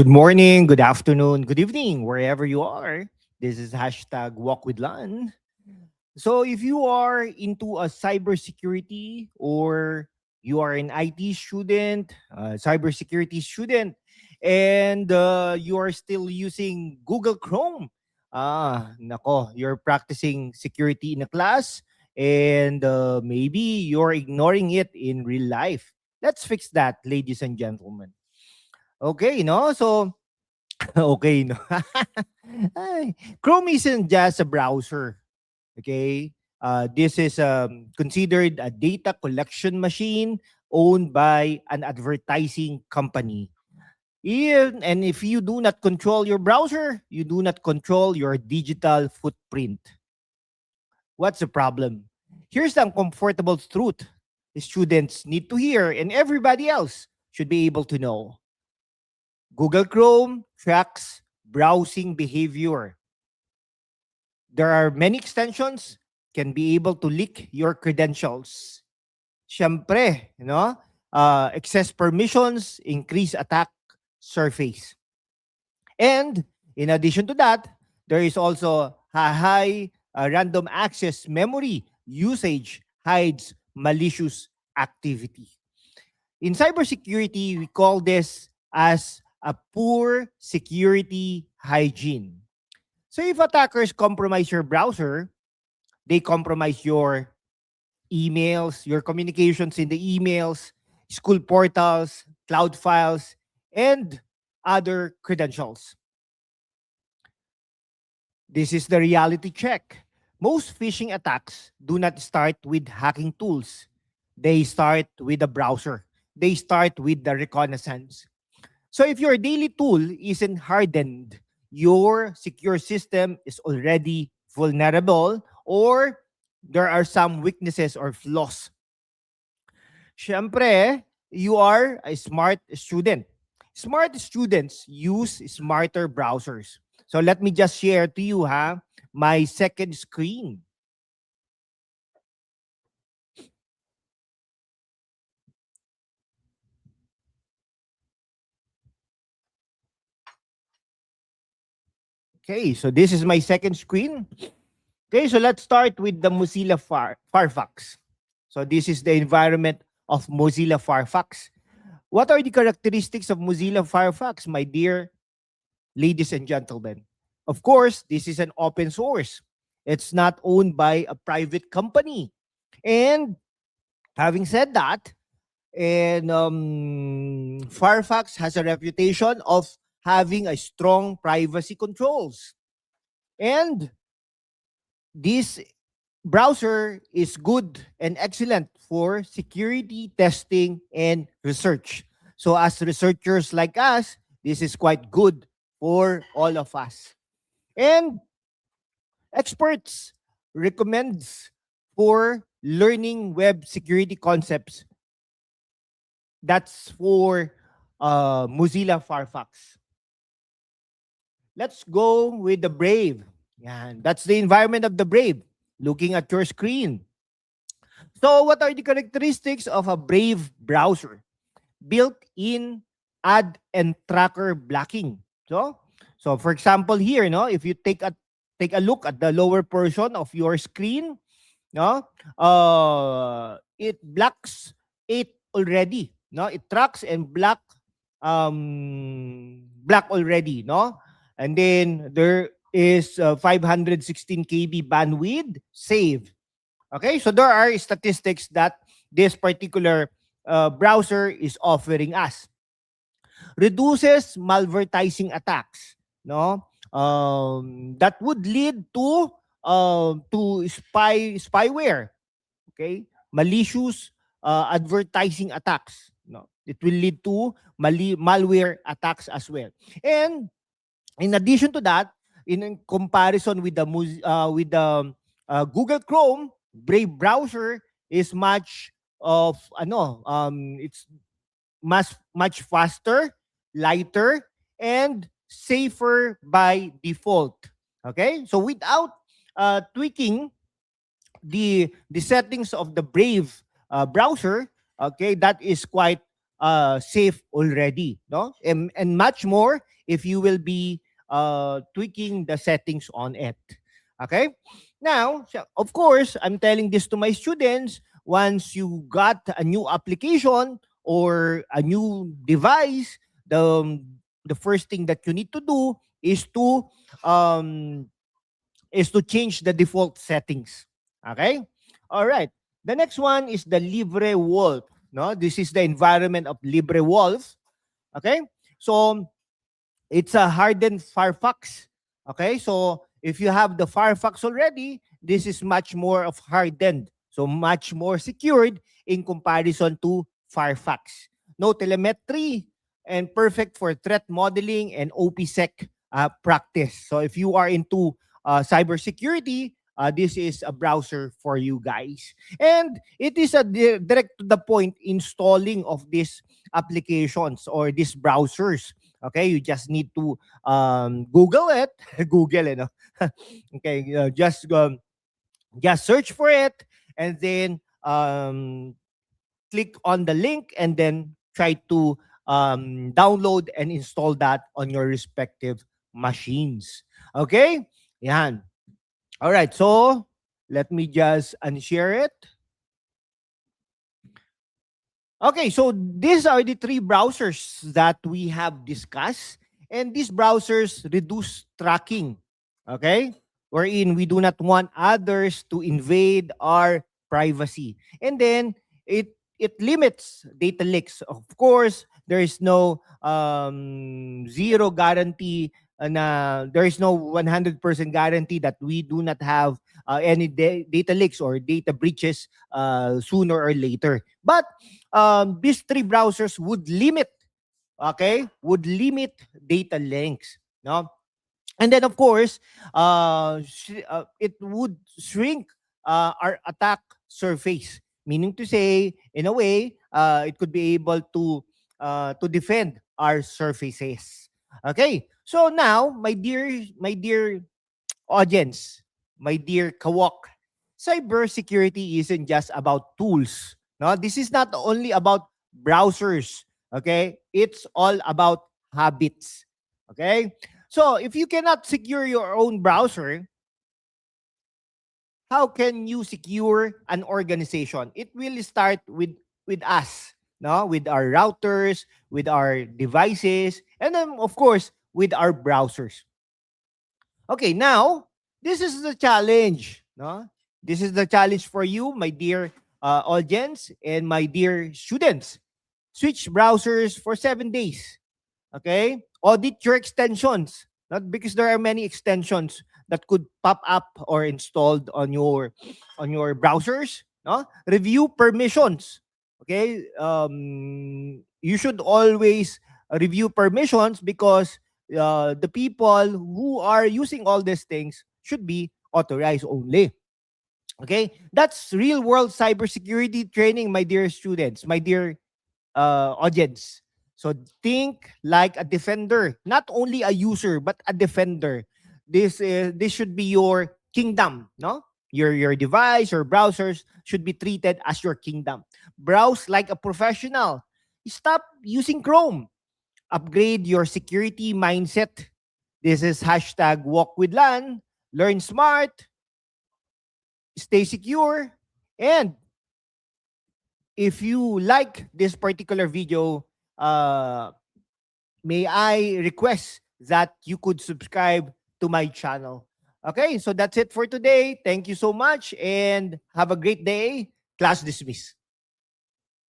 Good morning, good afternoon, good evening, wherever you are. This is hashtag Walk with Lan. So if you are into a cybersecurity or you are an IT student, cybersecurity student, and you are still using Google Chrome, nako, you're practicing security in a class and maybe you're ignoring it in real life. Let's fix that, ladies and gentlemen. Okay, no? So okay, no. Ay, Chrome isn't just a browser. Okay, this is considered a data collection machine owned by an advertising company. Even, and if you do not control your browser, you do not control your digital footprint. What's the problem? Here's the uncomfortable truth students need to hear, and everybody else should be able to know. Google Chrome tracks browsing behavior. There are many extensions can be able to leak your credentials. Siyempre, excess permissions increase attack surface. And in addition to that, there is also a high random access memory usage hides malicious activity. In cybersecurity, we call this as a poor security hygiene. So if attackers compromise your browser, they compromise your emails, your communications in the emails, school portals, cloud files, and other credentials. This is the reality check. Most phishing attacks do not start with hacking tools. They start with the browser. They start with the reconnaissance. So if your daily tool isn't hardened, your secure system is already vulnerable or there are some weaknesses or flaws. Siyempre, you are a smart student. Smart students use smarter browsers. So let me just share to you my second screen. Okay, so this is my second screen. Okay, so let's start with the Mozilla Firefox. So this is the environment of Mozilla Firefox. What are the characteristics of Mozilla Firefox, my dear ladies and gentlemen? Of course, this is an open source. It's not owned by a private company. And having said that, and Firefox has a reputation of having a strong privacy controls. And this browser is good and excellent for security testing and research. So as researchers like us, this is quite good for all of us. And experts recommends for learning web security concepts. That's for Mozilla Firefox. Let's go with the Brave. Yan. That's the environment of the Brave. Looking at your screen. So what are the characteristics of a Brave browser? Built-in ad and tracker blocking. So for example here, if you take a look at the lower portion of your screen, it blocks it already. It tracks and block already, and then there is 516 KB bandwidth save. Okay, so there are statistics that this particular browser is offering us. Reduces malvertising attacks, that would lead to spyware, okay, malicious advertising attacks. It will lead to malware attacks as well. And in addition to that, in comparison with the Google Chrome, Brave browser is much of it's much faster, lighter, and safer by default. Okay, so without tweaking the settings of the Brave browser, okay, that is quite safe already, no? And much more if you will be tweaking the settings on it. Okay? Now, of course, I'm telling this to my students. Once you got a new application or a new device, the first thing that you need to do um, is to change the default settings. Okay? All right. The next one is the LibreWolf. No, this is the environment of LibreWolf. Okay? So it's a hardened Firefox. Okay? So if you have the Firefox already, this is much more of hardened. So much more secured in comparison to Firefox. No telemetry and perfect for threat modeling and OPSEC practice. So if you are into cybersecurity, this is a browser for you guys. And it is a direct to the point installing of these applications or these browsers. Okay, you just need to Google it, Google it. No? Okay, just search for it, and then click on the link, and then try to download and install that on your respective machines. Okay, yan. All right, so let me just unshare it. Okay, so these are the three browsers that we have discussed. And these browsers reduce tracking, okay? Wherein we do not want others to invade our privacy. And then it limits data leaks. Of course, there is no zero guarantee na there is no 100% guarantee that we do not have any data leaks or data breaches sooner or later. But these three browsers would limit, would limit data links, no? And then of course, it would shrink our attack surface, meaning to say, in a way, it could be able to defend our surfaces. Okay, so now, my dear audience, my dear Kawok, cybersecurity isn't just about tools. No, this is not only about browsers. Okay, it's all about habits. Okay, so if you cannot secure your own browser, how can you secure an organization? It will start with us, no, with our routers, with our devices, and then of course with our browsers. Okay, now this is the challenge, no? This is the challenge for you, my dear audience and my dear students. Switch browsers for 7 days. Okay? Audit your extensions. Not because there are many extensions that could pop up or installed on your browsers. No? Review permissions. Okay? You should always review permissions because the people who are using all these things should be authorized only. Okay? That's real world cybersecurity training, my dear students, my dear audience. So think like a defender, not only a user but a defender. This should be your kingdom, no? Your device or browsers should be treated as your kingdom. Browse like a professional. Stop using Chrome. Upgrade your security mindset. This is hashtag walk with LAN. Learn smart, stay secure, and if you like this particular video, may I request that you could subscribe to my channel. Okay, so that's it for today. Thank you so much and have a great day. Class dismissed.